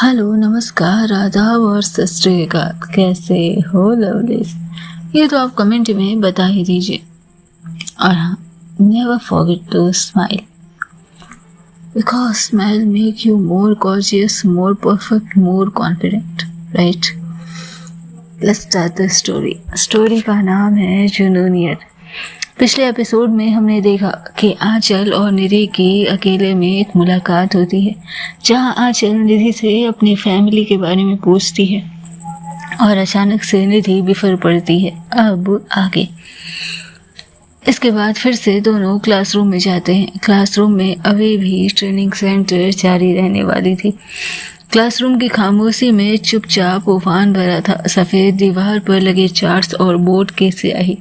Hello, नमस्कार, आदाब और सत श्री अकाल। कैसे हो लवलीज? ये तो आप कमेंट में बता ही दीजिए। और हाँ, never forget to smile because smile make you more gorgeous, more perfect, more confident, right? Let's start the story. Story का नाम है जुनूनियत। पिछले एपिसोड में हमने देखा कि आंचल और निधि की अकेले में एक मुलाकात होती है, जहां आंचल निधि से अपनी फैमिली के बारे में पूछती है और अचानक से निधि बिफर पड़ती है। अब आगे इसके बाद फिर से दोनों क्लासरूम में जाते हैं। क्लासरूम में अभी भी ट्रेनिंग सेंटर जारी रहने वाली थी। क्लासरूम की खामोशी में चुपचाप उफान भरा था। सफ़ेद दीवार पर लगे चार्ट्स और बोर्ड की स्याही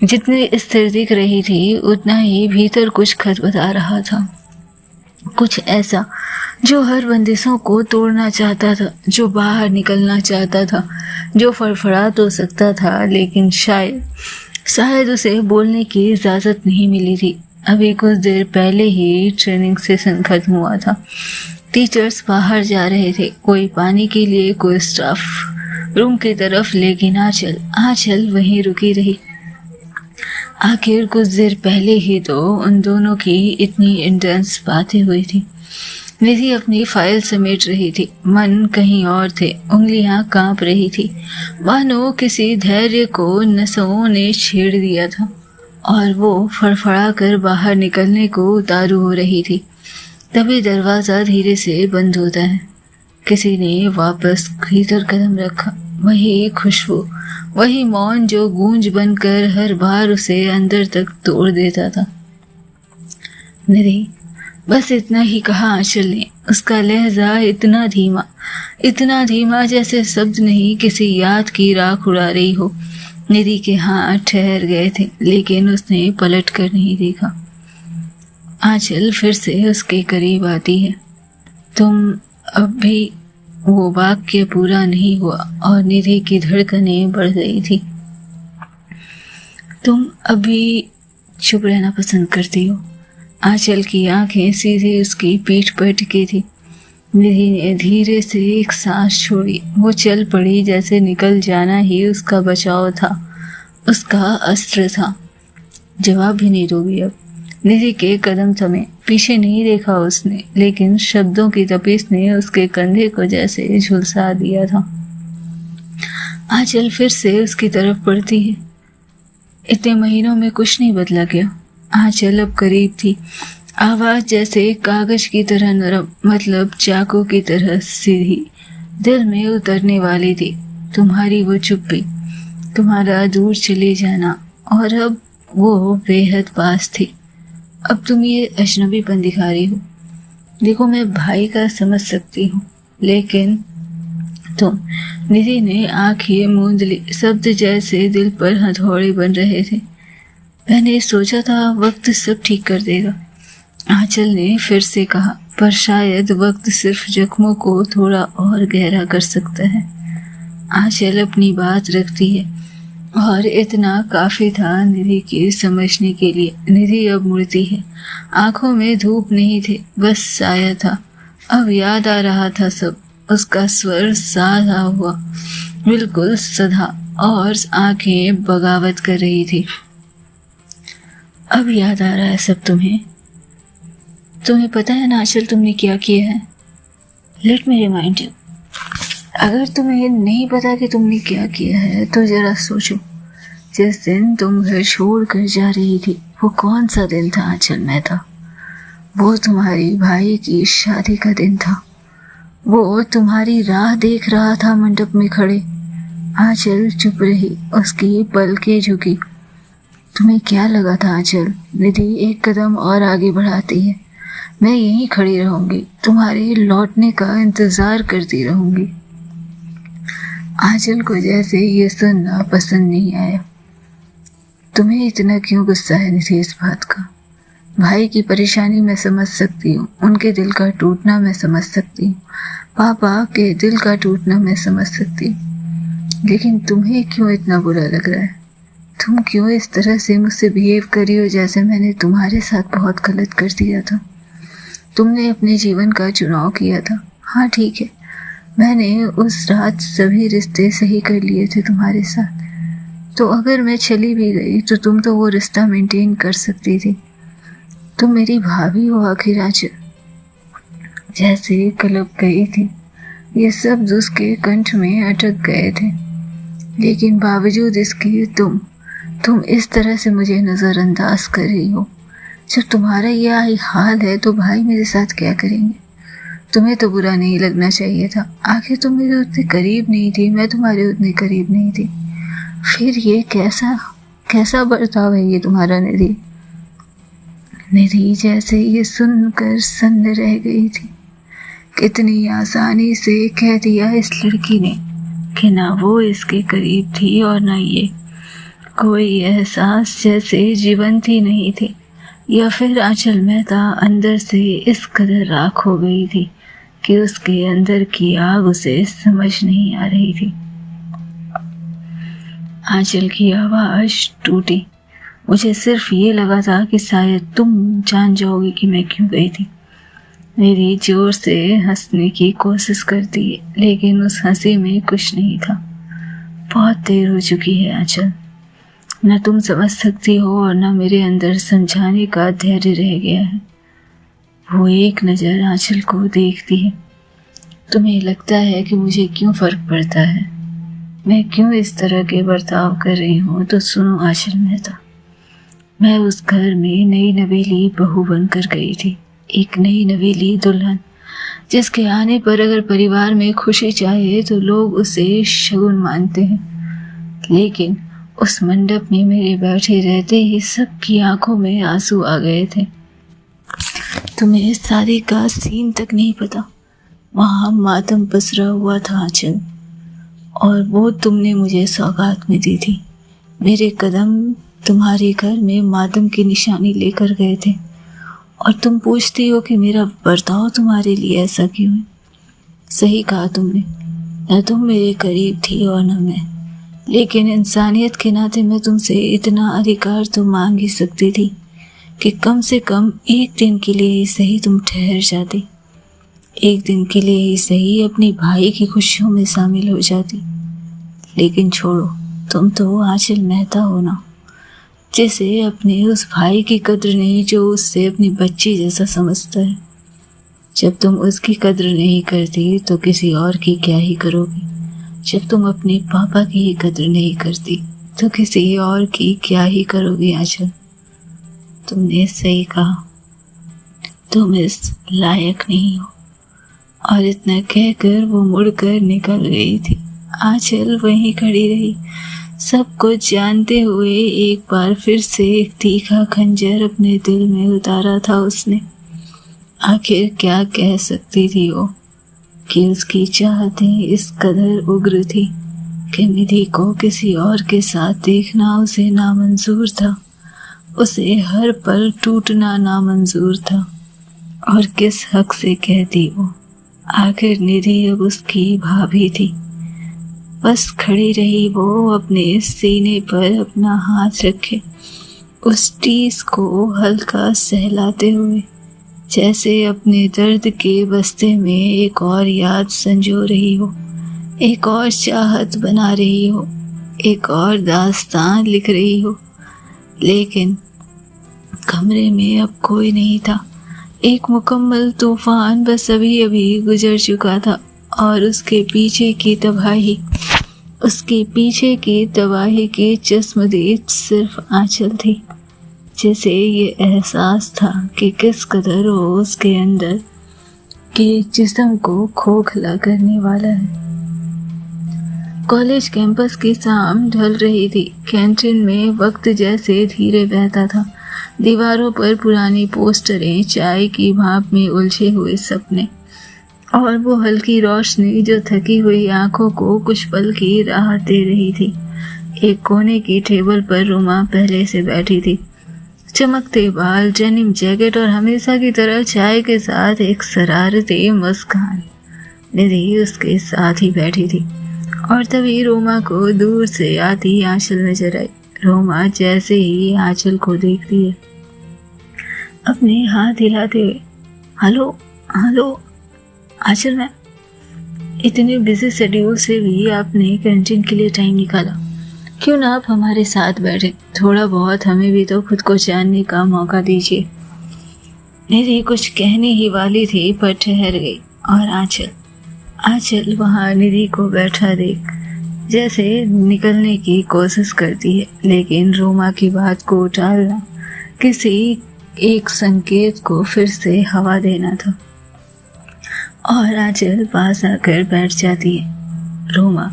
जितनी स्थिर दिख रही थी, उतना ही भीतर कुछ खटखटा रहा था। कुछ ऐसा जो हर बंदिशों को तोड़ना चाहता था, जो बाहर निकलना चाहता था, जो फड़फड़ा तो सकता था, लेकिन शायद उसे बोलने की इजाज़त नहीं मिली थी। अभी कुछ देर पहले ही ट्रेनिंग सेशन खत्म हुआ था। टीचर्स बाहर जा रहे थे, कोई पानी के लिए, कोई स्टाफ रूम की तरफ, लेकिन आंचल वहीं रुकी रही। आखिर कुछ देर पहले ही तो उन दोनों की इतनी इंटेंस बातें हुई थी। निधि अपनी फाइल समेट रही थी, मन कहीं और थे, उंगलियां कांप रही थी, मानो किसी धैर्य को नसों ने छेड़ दिया था और वो फड़फड़ा कर बाहर निकलने को उतारू हो रही थी। तभी दरवाज़ा धीरे से बंद होता है। किसी ने वापस भीतर कदम रखा। वही खुशबू, वही मौन जो गूंज बनकर हर बार उसे अंदर तक तोड़ देता था। निधि, बस इतना ही कहा आंचल ने। उसका लहजा इतना धीमा जैसे शब्द नहीं, किसी याद की राख उड़ा रही हो। निधि के हाथ ठहर गए थे, लेकिन उसने पलट कर नहीं देखा। आंचल फिर से उसके करीब आती है। तुम अब भी, वो वाक्य पूरा नहीं हुआ और निधि की धड़कनें बढ़ गई थी। तुम अभी चुप रहना पसंद करती हो? आंचल की आंखें सीधे उसकी पीठ पर टिकी थी। निधि ने धीरे से एक सांस छोड़ी। वो चल पड़ी जैसे निकल जाना ही उसका बचाव था, उसका अस्त्र था। जवाब भी नहीं दोगी अब? निधि के कदम थमे। पीछे नहीं देखा उसने, लेकिन शब्दों की तपिश ने उसके कंधे को जैसे झुलसा दिया था। आंचल फिर से उसकी तरफ बढ़ती है। इतने महीनों में कुछ नहीं बदला क्या? आंचल अब करीब थी। आवाज जैसे कागज की तरह नरम, मतलब चाकू की तरह सीधी, दिल में उतरने वाली थी। तुम्हारी वो चुप्पी, तुम्हारा दूर चले जाना, और अब वो बेहद पास थी। अब तुम ये अजनबीपन दिखा रही हो। देखो, मैं भाई का समझ सकती हूँ, लेकिन तुम। निधि ने आंखें मूंद ली। शब्द जैसे दिल पर हथौड़े बन रहे थे। मैंने सोचा था वक्त सब ठीक कर देगा, आंचल ने फिर से कहा, पर शायद वक्त सिर्फ जख्मों को थोड़ा और गहरा कर सकता है। आंचल अपनी बात रखती है, और इतना काफी था निधि की समझने के लिए। निधि अब मुड़ती है। आंखों में धूप नहीं थे, बस साया था। अब याद आ रहा था सब। उसका स्वर साधा हुआ, बिल्कुल सधा, और आंखें बगावत कर रही थी। अब याद आ रहा है सब तुम्हें? तुम्हें पता है ना आंचल, तुमने क्या किया है? Let me remind you. अगर तुम्हें नहीं पता कि तुमने क्या किया है, तो जरा सोचो। जिस दिन तुम घर छोड़ कर जा रही थी, वो कौन सा दिन था आंचल? मैं था। वो तुम्हारी भाई की शादी का दिन था। वो तुम्हारी राह देख रहा था मंडप में खड़े। आंचल चुप रही, उसकी पलकें झुकी। तुम्हें क्या लगा था आंचल? निधि एक कदम और आगे बढ़ाती है। मैं यहीं खड़ी रहूंगी, तुम्हारे लौटने का इंतजार करती रहूंगी। आंचल को जैसे ये सुनना पसंद नहीं आया। तुम्हें इतना क्यों गुस्सा है निधि इस बात का? भाई की परेशानी मैं समझ सकती हूँ, उनके दिल का टूटना मैं समझ सकती हूँ, पापा के दिल का टूटना मैं समझ सकती हूँ, लेकिन तुम्हें क्यों इतना बुरा लग रहा है? तुम क्यों इस तरह से मुझसे बिहेव कर रही हो जैसे मैंने तुम्हारे साथ बहुत गलत कर दिया था? तुमने अपने जीवन का चुनाव किया था। हाँ ठीक है, मैंने उस रात सभी रिश्ते सही कर लिए थे तुम्हारे साथ, तो अगर मैं चली भी गई तो तुम तो वो रिश्ता मेंटेन कर सकती थी। तुम मेरी भाभी हो आखिर आंचल। जैसे कलप गई थी, ये शब्द उसके कंठ में अटक गए थे, लेकिन बावजूद इसके तुम इस तरह से मुझे नज़रअंदाज कर रही हो। जब तुम्हारा यह हाल है तो भाई मेरे साथ क्या करेंगे? तुम्हें तो बुरा नहीं लगना चाहिए था, आखिर तुम मेरे उतने करीब नहीं थी, मैं तुम्हारे उतने करीब नहीं थी। फिर ये कैसा बर्ताव है ये तुम्हारा निधि? निधि जैसे ये सुनकर सन्न रह गई थी। कितनी आसानी से कह दिया इस लड़की ने कि ना वो इसके करीब थी और ना ये। कोई एहसास जैसे जीवंत ही नहीं थे, या फिर आंचल मेहता अंदर से इस कदर राख हो गई थी कि उसके अंदर की आग उसे समझ नहीं आ रही थी। आंचल की आवाज टूटी। मुझे सिर्फ ये लगा था कि शायद तुम जान जाओगी कि मैं क्यों गई थी। मेरी जोर से हंसने की कोशिश करती है, लेकिन उस हंसी में कुछ नहीं था। बहुत देर हो चुकी है आंचल, न तुम समझ सकती हो और न मेरे अंदर समझाने का धैर्य रह गया है। वो एक नज़र आंचल को देखती है। तुम्हें लगता है कि मुझे क्यों फर्क पड़ता है, मैं क्यों इस तरह के बर्ताव कर रही हूँ? तो सुनो आंचल मेहता, मैं उस घर में नई नवेली बहू बनकर गई थी, एक नई नवेली दुल्हन, जिसके आने पर अगर परिवार में खुशी चाहे तो लोग उसे शगुन मानते हैं। लेकिन उस मंडप में मेरे बैठे रहते ही सबकी आंखों में आंसू आ गए थे। तुम्हें इस शादी का सीन तक नहीं पता। वहाँ मातम पसरा हुआ था आंचल, और वो तुमने मुझे सौगात में दी थी। मेरे कदम तुम्हारे घर में मातम की निशानी लेकर गए थे, और तुम पूछती हो कि मेरा बर्ताव तुम्हारे लिए ऐसा क्यों है। सही कहा तुमने, न तुम मेरे करीब थी और न मैं, लेकिन इंसानियत के नाते मैं तुमसे इतना अधिकार तो मांग ही सकती थी कि कम से कम एक दिन के लिए ही सही तुम ठहर जाती, एक दिन के लिए ही सही अपनी भाई की खुशियों में शामिल हो जाती। लेकिन छोड़ो, तुम तो आंचल मेहता हो ना, जिसे अपने उस भाई की कद्र नहीं जो उससे अपनी बच्ची जैसा समझता है। जब तुम उसकी कद्र नहीं करती तो किसी और की क्या ही करोगी। जब तुम अपने पापा की ही कद्र नहीं करती तो किसी और की क्या ही करोगी आंचल। तुमने सही कहा, तुम इस लायक नहीं हो। और इतना कहकर वो मुड़कर निकल गई थी। आंचल वहीं खड़ी रही, सब कुछ जानते हुए। एक बार फिर से एक तीखा खंजर अपने दिल में उतारा था उसने। आखिर क्या कह सकती थी वो कि उसकी चाहतें इस कदर उग्र थी कि निधि को किसी और के साथ देखना उसे नामंजूर था, उसे हर पल टूटना नामंजूर था। और किस हक से कहती वो? आखिर निधि अब उसकी भाभी थी। बस खड़ी रही वो अपने सीने पर अपना हाथ रखे, उस टीस को हल्का सहलाते हुए, जैसे अपने दर्द के बस्ते में एक और याद संजो रही हो, एक और चाहत बना रही हो, एक और दास्तान लिख रही हो। लेकिन कमरे में अब कोई नहीं था। एक मुकम्मल तूफान बस अभी अभी गुजर चुका था, और उसके पीछे की तबाही की चश्मदीद सिर्फ आंचल थी, जिसे ये एहसास था कि किस कदर वो उसके अंदर के जिस्म को खोखला करने वाला है। कॉलेज कैंपस की शाम ढल रही थी। कैंटीन में वक्त जैसे धीरे बहता था। दीवारों पर पुरानी पोस्टरें, चाय की भाप में उलझे हुए सपने, और वो हल्की रोशनी जो थकी हुई आंखों को कुछ पल की राहत दे रही थी। एक कोने की टेबल पर रुमा पहले से बैठी थी। चमकते बाल, डेनिम जैकेट और हमेशा की तरह चाय के साथ एक शरारती मुस्कान। निधि उसके साथ ही बैठी थी, और तभी रोमा को दूर से आती आंचल नजर आई। रोमा जैसे ही आंचल को देखती है, अपने हाथ हिलाते हुए, हेलो हेलो आंचल मैम। इतने बिजी शेड्यूल से भी आपने कैंटीन के लिए टाइम निकाला। क्यों ना आप हमारे साथ बैठे, थोड़ा बहुत हमें भी तो खुद को जानने का मौका दीजिए। निधि कुछ कहने ही वाली थी पर ठहर गई और आंचल वहाँ निधि को बैठा देख जैसे निकलने की कोशिश करती है, लेकिन रोमा की बात को टालना किसी एक संकेत को फिर से हवा देना था और आंचल पास आकर बैठ जाती है। रोमा,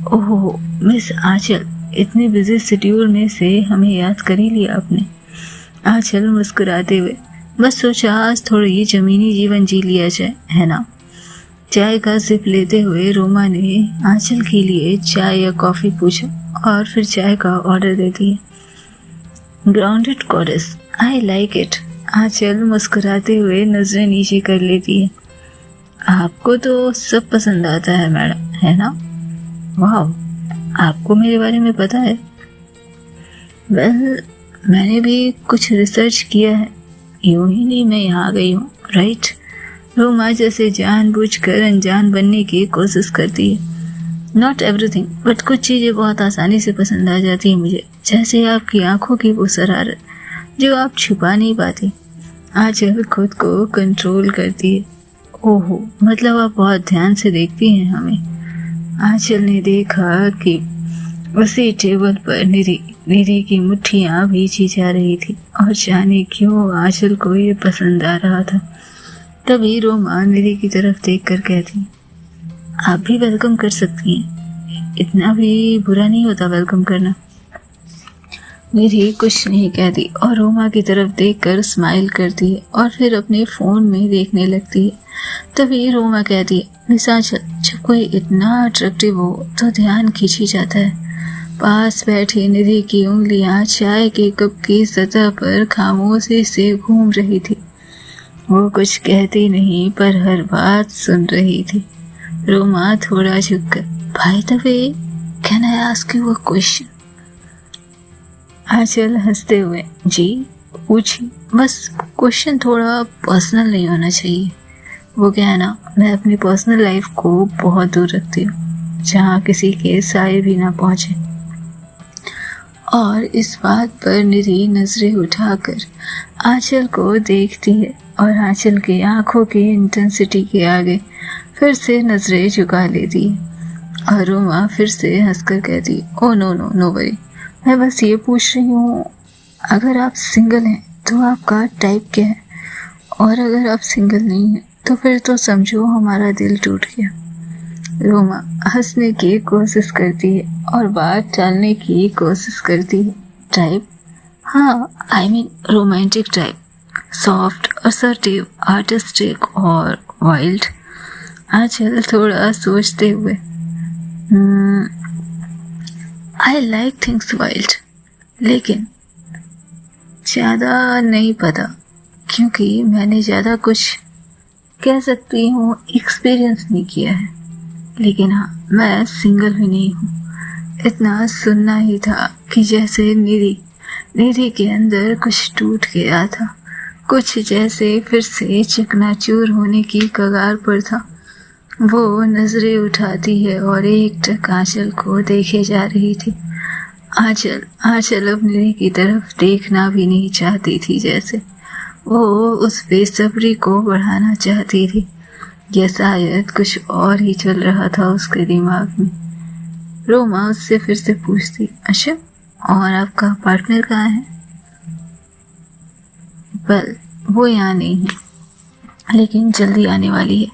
ओहो मिस आंचल, इतने बिजी शेड्यूल में से हमें याद कर ही लिया आपने। आंचल मुस्कुराते हुए, बस सोचा आज थोड़ी जमीनी जीवन जी लिया जाए, है ना। चाय का सिप लेते हुए रोमा ने आंचल के लिए चाय या कॉफ़ी पूछा और फिर चाय का ऑर्डर देती है। Grounded chorus, I like it. Anchal मुस्कुराते हुए नजरें नीचे कर लेती है। आपको तो सब पसंद आता है मैडम, है ना। वाह, आपको मेरे बारे में पता है। वेल, मैंने भी कुछ रिसर्च किया है, यूं ही नहीं मैं यहाँ आ गई हूँ, राइट। रोमा जैसे जानबूझकर अनजान बनने की कोशिश करती है। नॉट एवरीथिंग, बट कुछ चीज़ें बहुत आसानी से पसंद आ जाती हैं मुझे, जैसे आपकी आंखों की वो शरारत जो आप छुपा नहीं पाती। आंचल खुद को कंट्रोल करती है। ओहो, मतलब आप बहुत ध्यान से देखती हैं हमें। आंचल ने देखा कि उसी टेबल पर निधि की मुट्ठियाँ भींची जा रही थी और जाने क्यों आंचल को ये पसंद आ रहा था। तभी रोमा निधि की तरफ देख कर कहती, आप भी वेलकम कर सकती हैं, इतना भी बुरा नहीं होता वेलकम करना। निधि कुछ नहीं कहती और रोमा की तरफ देखकर स्माइल करती है और फिर अपने फ़ोन में देखने लगती है। तभी रोमा कहती है, मिस आंचल, जब कोई इतना अट्रैक्टिव हो तो ध्यान खींच ही जाता है। पास बैठी निधि की उंगलियां चाय के कप की सतह पर खामोशी से घूम रही थी। वो कुछ कहती नहीं पर हर बात सुन रही थी। रोमा थोड़ा झुककर, by the way, can I ask you a question. Anchal हंसते हुए, जी पूछिए, बस क्वेश्चन थोड़ा पर्सनल नहीं होना चाहिए। वो क्या है ना, मैं अपनी पर्सनल लाइफ को बहुत दूर रखती हूँ, जहाँ किसी के साए भी ना पहुँचे। और इस बात पर निधि नजरें उठाकर आंचल को देखती है और आंचल की आंखों की इंटेंसिटी के आगे फिर से नजरें झुका लेती है और रोमा फिर से हंसकर कहती, oh no no no worry, मैं बस ये पूछ रही हूँ, अगर आप सिंगल हैं तो आपका टाइप क्या है, और अगर आप सिंगल नहीं हैं तो फिर तो समझो हमारा दिल टूट गया। रोमा हंसने की कोशिश करती है और बात टालने की कोशिश करती है। टाइप, हाँ, I mean romantic type, soft, assertive, artistic और वाइल्ड। आंचल थोड़ा सोचते हुए, आई लाइक थिंग्स वाइल्ड, लेकिन ज़्यादा नहीं पता, क्योंकि मैंने ज़्यादा कुछ कह सकती हूँ एक्सपीरियंस नहीं किया है। लेकिन हाँ, मैं सिंगल भी नहीं हूँ। इतना सुनना ही था कि जैसे निधि के अंदर कुछ टूट गया था, कुछ जैसे फिर से चकनाचूर होने की कगार पर था। वो नजरें उठाती है और एकटक आंचल को देखे जा रही थी। आंचल अब निधि की तरफ देखना भी नहीं चाहती थी, जैसे वो उस बेसब्री को बढ़ाना चाहती थी या शायद कुछ और ही चल रहा था उसके दिमाग में। रोमा उससे फिर से पूछती, अच्छा, और आपका पार्टनर कहाँ है? वेल, वो यहाँ नहीं है, लेकिन जल्दी आने वाली है।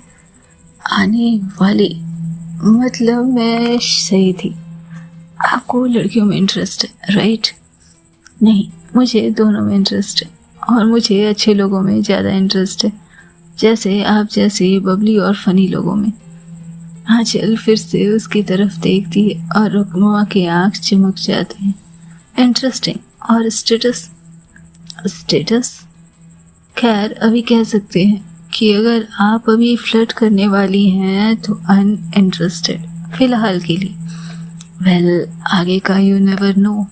आने वाली मतलब मैं सही थी, आपको लड़कियों में इंटरेस्ट है, राइट? नहीं, मुझे दोनों में इंटरेस्ट है और मुझे अच्छे लोगों में ज़्यादा इंटरेस्ट है, जैसे आप जैसे बबली और फनी लोगों में। आंचल फिर से उसकी तरफ देखती है और रुकनुआ की आंख चमक जाते हैं। इंटरेस्टिंग। और स्टेटस खैर अभी कह सकते हैं कि अगर आप अभी फ्लर्ट करने वाली हैं तो अनइंटरेस्टेड फिलहाल के लिए। वेल, आगे का यू नेवर नो।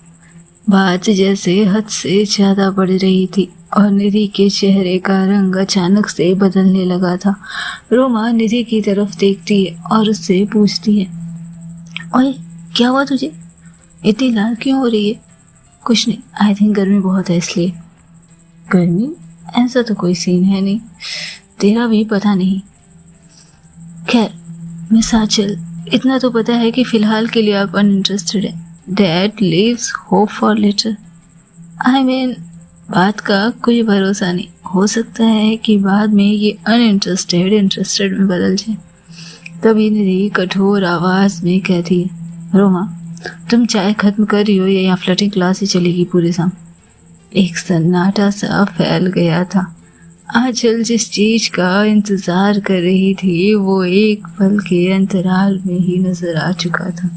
बात जैसे हद से ज़्यादा बढ़ रही थी। और निधि के चेहरे का रंग अचानक से बदलने लगा था। रोमा निधि की तरफ देखती है और उससे पूछती है, ओए क्या हुआ तुझे, इतनी लाल क्यों हो रही है? कुछ नहीं, आई थिंक गर्मी बहुत है इसलिए। गर्मी? ऐसा तो कोई सीन है नहीं, तेरा भी पता नहीं। खैर मिस आंचल, इतना तो पता है कि फिलहाल के लिए आप अनइंटरेस्टेड है। Dad leaves hope for later. I mean बात का कोई भरोसा नहीं, हो सकता है कि बाद में ये अनइंटरेस्टेड इंटरेस्टेड में बदल जाए। तभी निधि कठोर आवाज में कहती है, रोमा तुम चाय खत्म कर रही हो या यहाँ फ्लर्टिंग क्लास ही चलेगी पूरे शाम? एक सन्नाटा सा फैल गया था। आंचल जिस चीज का इंतजार कर रही थी वो एक पल के अंतराल में ही नजर आ चुका था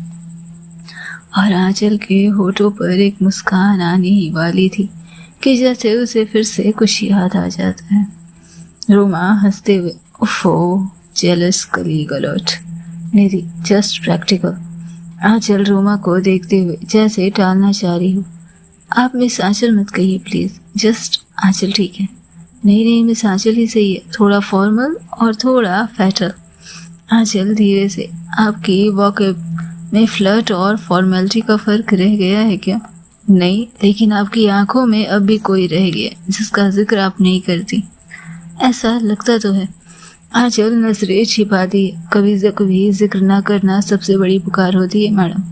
और आंचल के होठों पर एक मुस्कान आने ही वाली थी कि जैसे उसे फिर से कुछ याद आ जाता है। रोमा हंसते हुए, उफो जेलस कली गलट। निधि जस्ट प्रैक्टिकल। आंचल रोमा को देखते हुए जैसे टालना चाह रही हो, आप मिस आंचल मत कहिए प्लीज, जस्ट आंचल ठीक है। नहीं नहीं मिस आंचल ही सही है, थोड़ा फॉर्मल और थोड़ा फैटल। आंचल धीरे से, आपकी वॉकेब में फ्लर्ट और फॉर्मेलिटी का फर्क रह गया है क्या? नहीं, लेकिन आपकी आंखों में अब भी कोई रह गया जिसका जिक्र आप नहीं करती। ऐसा लगता तो है। आंचल नजरें छिपाती है, कभी जिक्र ना करना सबसे बड़ी पुकार होती है madam.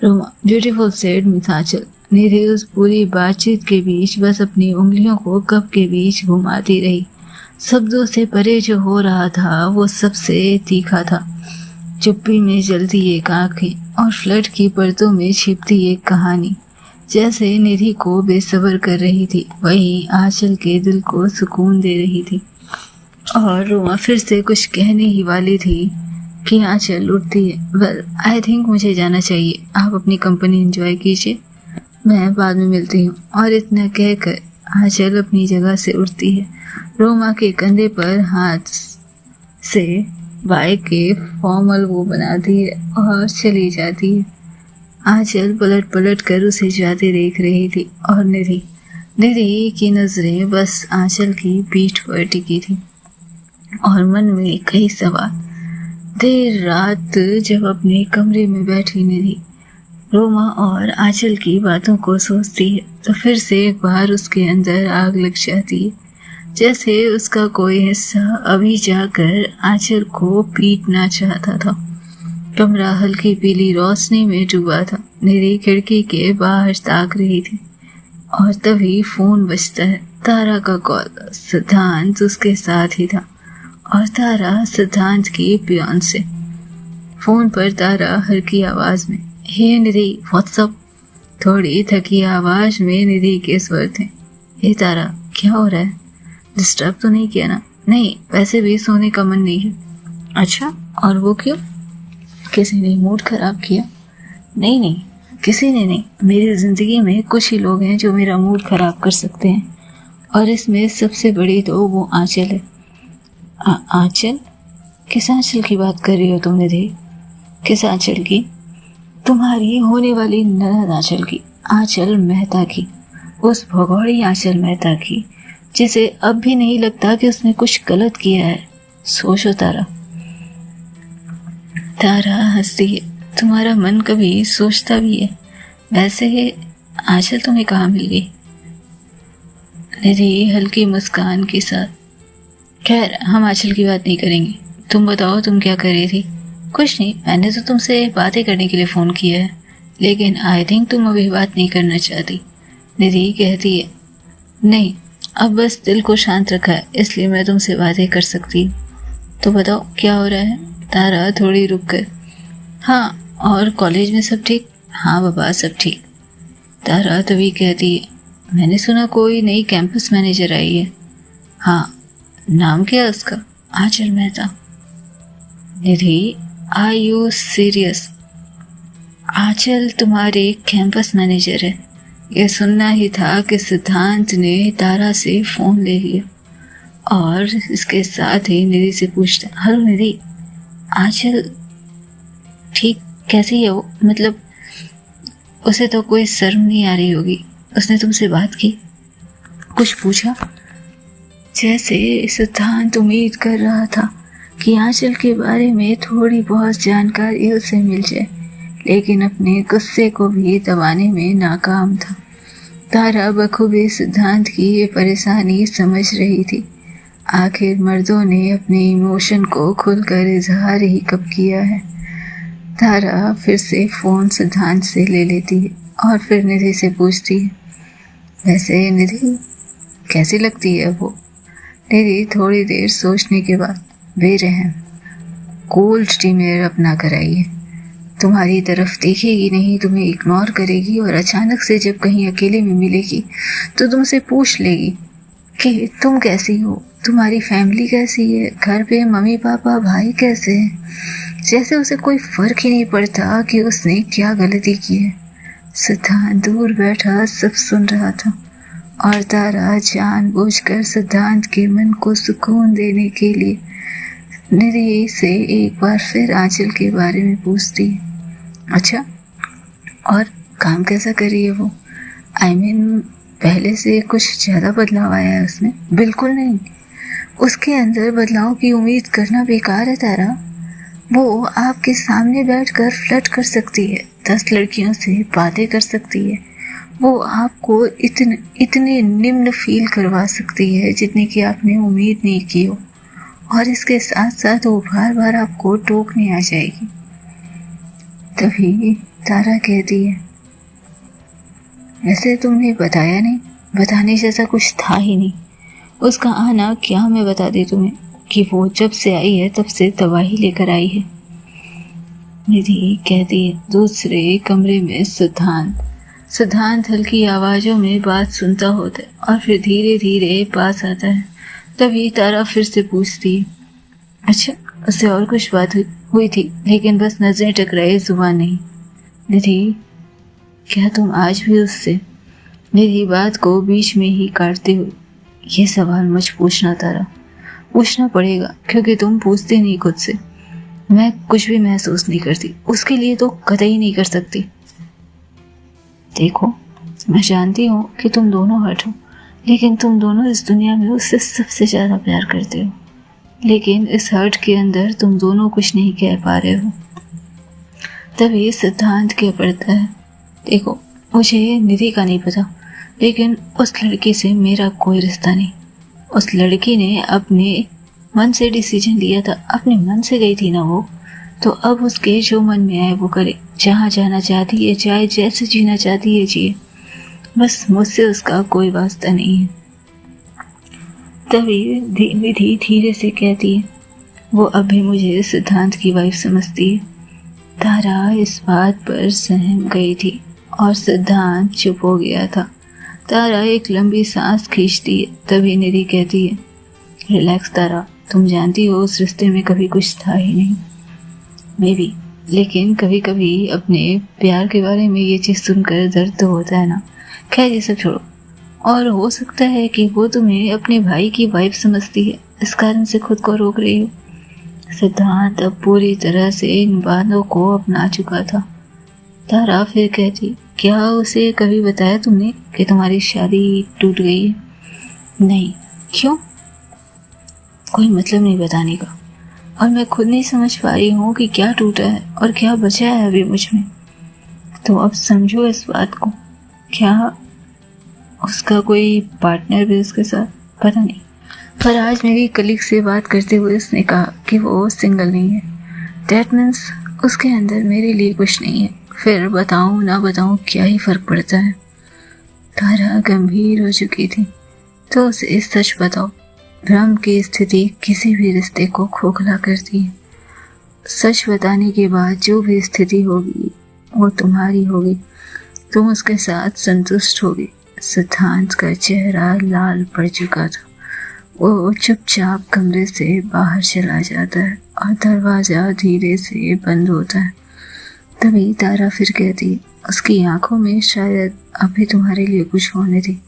Roma beautiful said miss Anchal. Nidhi उस पूरी बातचीत के बीच बस अपनी उंगलियों को कप के बीच घुमाती रही। शब्दों से परे जो हो रहा था वो सबसे तीखा था। चुप्पी में जलती एक आंखें और फ्लर्ट की परतों में छिपती एक कहानी जैसे निधि को बेसब्र कर रही थी, वही आंचल के दिल को सुकून दे रही थी। और रोमा फिर से कुछ कहने ही वाली थी कि आंचल उठती है। वेल आई थिंक मुझे जाना चाहिए, आप अपनी कंपनी एंजॉय कीजिए, मैं बाद में मिलती हूँ। और इतना कहकर आंचल अपनी जगह से उठती है। रोमा के कंधे पर हाथ से बाय के फॉर्मल वो बनाती है और चली जाती है। आंचल पलट पलट कर उसे जाते देख रही थी और निधि की नजरें बस आंचल की पीठ पर टिकी थी और मन में कई सवाल। देर रात जब अपने कमरे में बैठी निधि रोमा और आंचल की बातों को सोचती है तो फिर से एक बार उसके अंदर आग लग जाती है, जैसे उसका कोई हिस्सा अभी जाकर आंचल को पीटना चाहता था। कमरा हल्की पीली रोशनी में डूबा था। निधि खिड़की के बाहर ताक रही थी और तभी फोन बजता है। तारा का कॉल। सिद्धांत उसके साथ ही था और तारा सिद्धांत की पियोन से। फोन पर तारा हल्की आवाज में, हे निधि व्हाट्सअप। थोड़ी थकी आवाज में निधि के स्वर थे, हे तारा क्या हो रहा है, डिस्टर्ब तो नहीं किया ना? नहीं, वैसे भी सोने का मन नहीं है। अच्छा, और वो क्यों? किसी ने मूड खराब किया? नहीं नहीं, किसी ने नहीं। मेरी जिंदगी में कुछ ही लोग हैं जो मेरा मूड खराब कर सकते हैं और इसमें सबसे बड़ी तो वो आंचल है। आंचल? किस आंचल की बात कर रही हो तुम निधि? किस आंचल की? तुम्हारी होने वाली ननद आंचल की, आंचल मेहता की, उस भगौड़ी आंचल मेहता की जिसे अब भी नहीं लगता कि उसने कुछ गलत किया है। सोचो तारा। तारा हंसती है, तुम्हारा मन कभी सोचता भी है। वैसे आंचल तुम्हें कहाँ मिल गई? निधि हल्की मुस्कान के साथ, खैर हम आंचल की बात नहीं करेंगे। तुम बताओ तुम क्या कर रही थी? कुछ नहीं, मैंने तो तुमसे बातें करने के लिए फ़ोन किया है, लेकिन आई थिंक तुम अभी बात नहीं करना चाहती। निधि कहती है, नहीं अब बस दिल को शांत रखा है इसलिए मैं तुमसे बातें कर सकती हूँ। तो बताओ क्या हो रहा है? तारा थोड़ी रुक कर, हाँ और कॉलेज में सब ठीक? हाँ बाबा सब ठीक। तारा तभी कहती है, मैंने सुना कोई नई कैंपस मैनेजर आई है। हाँ, नाम क्या है उसका? आंचल मेहता। निधि आर यू सीरियस? आंचल तुम्हारे कैंपस मैनेजर है। यह सुनना ही था कि सिद्धांत ने तारा से फ़ोन ले लिया और इसके साथ ही निधि से पूछता, हेलो निधि, आंचल ठीक कैसी है वो? मतलब उसे तो कोई शर्म नहीं आ रही होगी, उसने तुमसे बात की? कुछ पूछा? जैसे सिद्धांत उम्मीद कर रहा था कि आंचल के बारे में थोड़ी बहुत जानकारी उसे मिल जाए, लेकिन अपने गुस्से को भी दबाने में नाकाम था। तारा बखूबी सिद्धांत की ये परेशानी समझ रही थी। आखिर मर्दों ने अपने इमोशन को खुलकर इजहार ही कब किया है। तारा फिर से फ़ोन सिद्धांत से ले लेती है और फिर निधि से पूछती है, वैसे निधि कैसी लगती है वो? निधि थोड़ी देर सोचने के बाद, बेरहम, कोल्ड स्टीमर अपना कराइए। तुम्हारी तरफ देखेगी नहीं, तुम्हें इग्नोर करेगी और अचानक से जब कहीं अकेले में मिलेगी तो तुमसे पूछ लेगी कि तुम कैसी हो, तुम्हारी फैमिली कैसी है, घर पे मम्मी पापा भाई कैसे हैं, जैसे उसे कोई फर्क ही नहीं पड़ता कि उसने क्या गलती की है। सिद्धांत दूर बैठा सब सुन रहा था और तारा जानबूझकर सिद्धांत के मन को सुकून देने के लिए निधि से एक बार फिर आंचल के बारे में पूछती है, अच्छा और काम कैसा कर रही है वो? I mean, पहले से कुछ ज़्यादा बदलाव आया है उसमें? बिल्कुल नहीं, उसके अंदर बदलाव की उम्मीद करना बेकार है तारा। वो आपके सामने बैठकर फ्लर्ट कर सकती है, 10 लड़कियों से बातें कर सकती है, वो आपको इतने निम्न फील करवा सकती है जितने की आपने उम्मीद नहीं की हो, और इसके साथ साथ वो बार बार आपको टोकने आ जाएगी। तभी तारा कहती है, वैसे तुमने बताया नहीं, बताने जैसा कुछ था ही नहीं। उसका आना क्या मैं बता दी तुम्हें कि वो जब से आई है तब से तबाही लेकर आई है। निधि कहती है, दूसरे कमरे में सिद्धांत हल्की आवाज़ों में बात सुनता होता है और फिर धीरे धीरे पास आता है। तभी तारा फिर से पूछती है, अच्छा उससे और कुछ बात हुई थी, लेकिन बस नजरें टकराए, जुबान नहीं। निधि, क्या तुम आज भी उससे? निधि बात को बीच में ही काटते हुए, ये सवाल मुझ पूछना तारा, पूछना पड़ेगा क्योंकि तुम पूछते नहीं खुद से। मैं कुछ भी महसूस नहीं करती, उसके लिए तो कतई नहीं कर सकती। देखो, मैं जानती हूँ कि तुम दोनों हर्ट हो, लेकिन तुम दोनों इस दुनिया में उससे सबसे ज़्यादा प्यार करते हो, लेकिन इस हर्ट के अंदर तुम दोनों कुछ नहीं कह पा रहे हो। तभी सिद्धांत कह पड़ता है, देखो मुझे निधि का नहीं पता, लेकिन उस लड़की से मेरा कोई रिश्ता नहीं। उस लड़की ने अपने मन से डिसीजन लिया था, अपने मन से गई थी ना वो, तो अब उसके जो मन में आए वो करे, जहाँ जाना चाहती है जाए, जैसे जीना चाहती है जिए, बस मुझसे उसका कोई वास्ता नहीं है। तभी निधि धीरे से कहती है, वो अब भी मुझे सिद्धांत की वाइफ समझती है। तारा इस बात पर सहम गई थी और सिद्धांत चुप हो गया था। तारा एक लंबी सांस खींचती है। तभी निधि कहती है, रिलैक्स तारा, तुम जानती हो उस रिश्ते में कभी कुछ था ही नहीं। मे बी, लेकिन कभी कभी अपने प्यार के बारे में ये चीज़ सुनकर दर्द तो होता है ना। खैर ये सब छोड़ो, और हो सकता है कि वो तुम्हें अपने भाई की वाइफ समझती है, इस कारण से खुद को रोक रही हो। सिद्धांत अब पूरी तरह से इन बातों को अपना चुका था। तारा फिर कहती, क्या उसे कभी बताया तुमने कि तुम्हारी शादी टूट गई है? नहीं। क्यों? कोई मतलब नहीं बताने का, और मैं खुद नहीं समझ पा रही हूँ कि क्या टूटा है और क्या बचा है अभी मुझ में। तो अब समझो इस बात को, क्या उसका कोई पार्टनर भी उसके साथ? पता नहीं, पर आज मेरी कलीग से बात करते हुए उसने कहा कि वो सिंगल नहीं है। दैट मीन्स उसके अंदर मेरे लिए कुछ नहीं है। फिर बताऊँ ना बताऊँ क्या ही फर्क पड़ता है। तारा गंभीर हो चुकी थी। तो उसे सच बताओ, भ्रम की स्थिति किसी भी रिश्ते को खोखला करती है। सच बताने के बाद जो भी स्थिति होगी वो तुम्हारी होगी, तुम उसके साथ संतुष्ट होगी। सिद्धांत का चेहरा लाल पड़ चुका था। वो चुपचाप कमरे से बाहर चला जाता है और दरवाज़ा धीरे से बंद होता है। तभी तारा फिर कहती, उसकी आंखों में शायद अभी तुम्हारे लिए कुछ होने थी,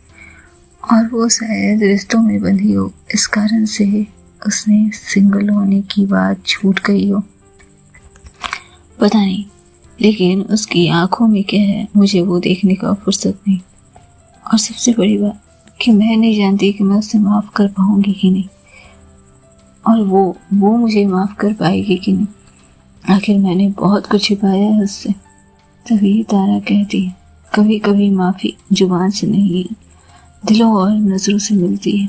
और वो शायद रिश्तों में बंधी हो, इस कारण से उसने सिंगल होने की बात छूट गई हो। पता नहीं, लेकिन उसकी आंखों में क्या है मुझे वो देखने का फुर्सत नहीं। और सबसे बड़ी बात, कि मैं नहीं जानती कि मैं उसे माफ़ कर पाऊंगी कि नहीं, और वो मुझे माफ़ कर पाएगी कि नहीं। आखिर मैंने बहुत कुछ छिपाया है उससे। तभी तारा कहती है, कभी कभी माफ़ी जुबान से नहीं, दिलों और नज़रों से मिलती है।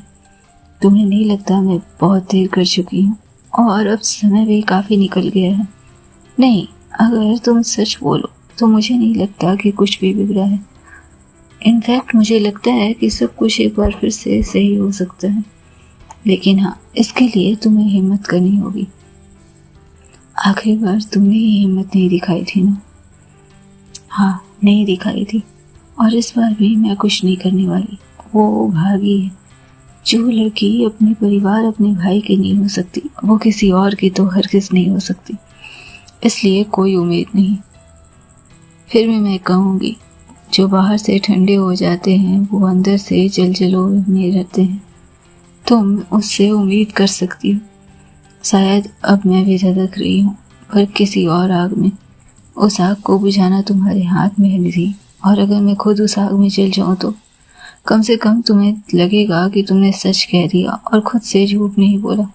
तुम्हें नहीं लगता मैं बहुत देर कर चुकी हूँ और अब समय भी काफ़ी निकल गया है? नहीं, अगर तुम सच बोलो तो मुझे नहीं लगता कि कुछ भी बिगड़ा है। इनफैक्ट मुझे लगता है कि सब कुछ एक बार फिर से सही हो सकता है। लेकिन हाँ, इसके लिए तुम्हें हिम्मत करनी होगी। आखिरी बार तुमने ये हिम्मत नहीं दिखाई थी ना? हाँ, नहीं दिखाई थी, और इस बार भी मैं कुछ नहीं करने वाली। वो भागी है। जो लड़की अपने परिवार, अपने भाई की नहीं हो सकती, वो किसी और की तो हरगिज़ नहीं हो सकती। इसलिए कोई उम्मीद नहीं। फिर भी मैं कहूँगी, जो बाहर से ठंडे हो जाते हैं वो अंदर से जलजलो बने रहते हैं। तुम उससे उम्मीद कर सकती हो। शायद अब मैं भी धधक रही हूँ, पर किसी और आग में। उस आग को बुझाना तुम्हारे हाथ में है निधि, और अगर मैं खुद उस आग में जल जाऊँ तो कम से कम तुम्हें लगेगा कि तुमने सच कह दिया और खुद से झूठ नहीं बोला।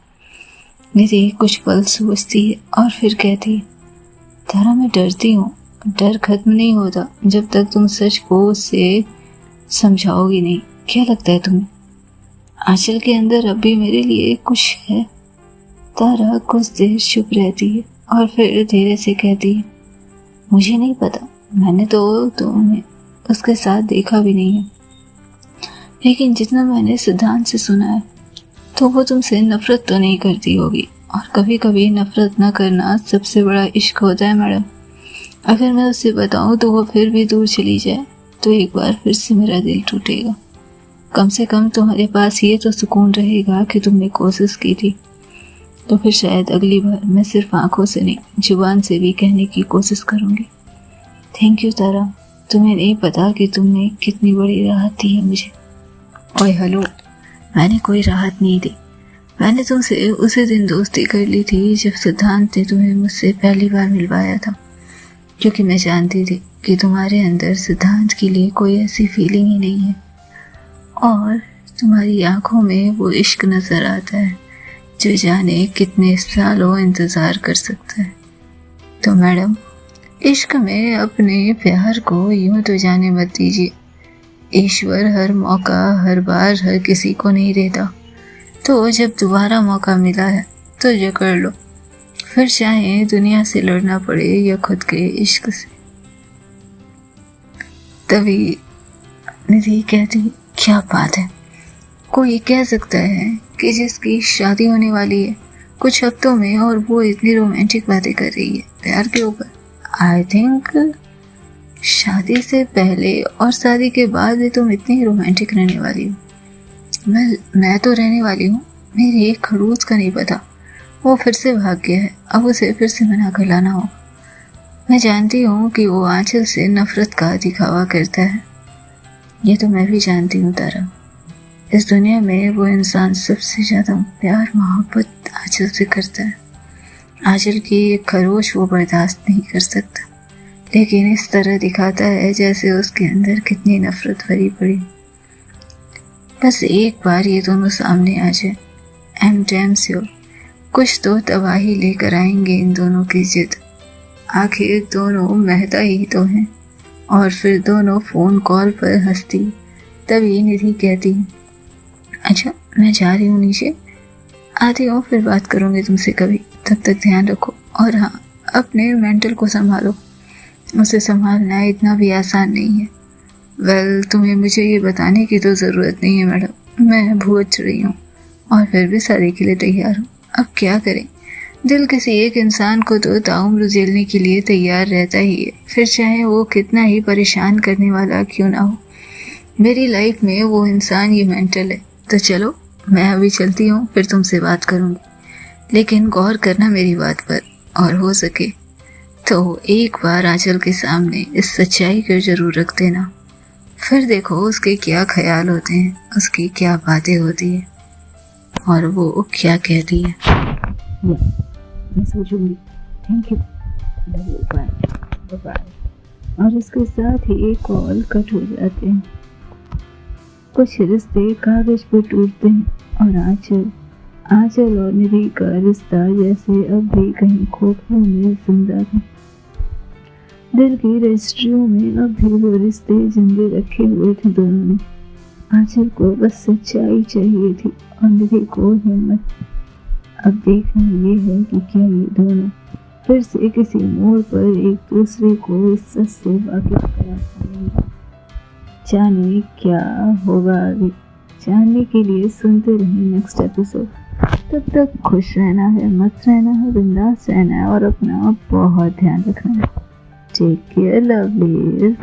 निधि कुछ पल सोचती है और फिर कहती है, तारा, मैं डरती हूँ। डर खत्म नहीं होता जब तक तुम सच को उससे समझाओगी नहीं। क्या लगता है तुम्हें? आंचल के अंदर अब भी मेरे लिए कुछ है? तारा कुछ देर चुप रहती है और फिर धीरे से कहती है, मुझे नहीं पता। मैंने तो तुम्हें उसके साथ देखा भी नहीं है, लेकिन जितना मैंने सिद्धांत से सुना है तो वो तुमसे नफरत तो नहीं करती होगी। और कभी कभी नफरत न करना सबसे बड़ा इश्क होता है मैडम। अगर मैं उसे बताऊं तो वो फिर भी दूर चली जाए तो एक बार फिर से मेरा दिल टूटेगा। कम से कम तुम्हारे पास ये तो सुकून रहेगा कि तुमने कोशिश की थी। तो फिर शायद अगली बार मैं सिर्फ आंखों से नहीं, जुबान से भी कहने की कोशिश करूंगी। थैंक यू तारा, तुम्हें नहीं पता कि तुमने कितनी बड़ी राहत दी है मुझे। ओए हेलो, मैंने कोई राहत नहीं दी। मैंने तुमसे उसी दिन दोस्ती कर ली थी जब सिद्धांत ने तुम्हें मुझसे पहली बार मिलवाया था, क्योंकि मैं जानती थी कि तुम्हारे अंदर सिद्धांत के लिए कोई ऐसी फीलिंग ही नहीं है, और तुम्हारी आंखों में वो इश्क नजर आता है जो जाने कितने सालों इंतजार कर सकता है। तो मैडम, इश्क में अपने प्यार को यूं तो जाने मत दीजिए। ईश्वर हर मौका, हर बार, हर किसी को नहीं देता। तो जब दोबारा मौका मिला है तो जकड़ लो, फिर चाहे दुनिया से लड़ना पड़े या खुद के इश्क से। तभी निधि कहती, क्या बात है, कोई कह सकता है कि जिसकी शादी होने वाली है कुछ हफ्तों में और वो इतनी रोमांटिक बातें कर रही है प्यार के ऊपर। आई थिंक शादी से पहले और शादी के बाद भी तुम इतनी रोमांटिक रहने वाली हो। मैं तो रहने वाली हूँ। मेरे एक खड़ूस का नहीं पता, वो फिर से भाग गया है। अब उसे फिर से मना कर लाना होगा। मैं जानती हूँ कि वो आंचल से नफरत का दिखावा करता है, ये तो मैं भी जानती हूँ तारा। इस दुनिया में वो इंसान सबसे ज़्यादा प्यार मोहब्बत आंचल से करता है। आंचल की एक खरोश वो बर्दाश्त नहीं कर सकता, लेकिन इस तरह दिखाता है जैसे उसके अंदर कितनी नफरत भरी पड़ी। बस एक बार ये दोनों सामने आ जाए, आई एम डैम श्योर कुछ तो तबाही लेकर आएंगे इन दोनों की जिद। आखिर दोनों मेहता ही तो हैं। और फिर दोनों फ़ोन कॉल पर हंसती। तभी निधि कहती है, अच्छा मैं जा रही हूँ नीचे, आती हूँ, फिर बात करूँगी तुमसे कभी। तब तक ध्यान रखो, और हाँ, अपने मेंटल को संभालो। उसे संभालना इतना भी आसान नहीं है। वेल, तुम्हें मुझे ये बताने की तो ज़रूरत नहीं है मैडम, मैं भूल रही हूँ और फिर भी शादी के लिए तैयार हूँ। अब क्या करें, दिल किसी एक इंसान को तो ताउम्र झेलने के लिए तैयार रहता ही है, फिर चाहे वो कितना ही परेशान करने वाला क्यों ना हो। मेरी लाइफ में वो इंसान ये मेंटल है। तो चलो, मैं अभी चलती हूँ, फिर तुमसे बात करूँगी, लेकिन गौर करना मेरी बात पर, और हो सके तो एक बार आंचल के सामने इस सच्चाई को जरूर रख देना। फिर देखो उसके क्या ख्याल होते हैं, उसकी क्या बातें होती है और वो क्या कहती है। मैं सोचूंगी। Thank you, bye. और इसके साथ ही एक कॉल कट हो जाते हैं। कुछ रिश्ते कागज पर टूटते हैं और आंचल और निधि का रिश्ता जैसे अब भी कहीं खोखले में जिंदा था। दिल की रजिस्ट्रियों में अब भी वो रिश्ते जिंदे रखे हुए थे दोनों ने। आंचल को बस सच्चाई चाहिए थी और निधि को हिम्मत। अब देखना ये है कि क्या ये दोनों फिर से किसी मोड़ पर एक दूसरे को इस सच से वाकिफ करा पाएंगे। जाने क्या होगा आगे, जानने के लिए सुनते रहिए नेक्स्ट एपिसोड। तब तक खुश रहना है, मस्त रहना है, बिंदास रहना है और अपना बहुत ध्यान रखना है। Take care lovelies.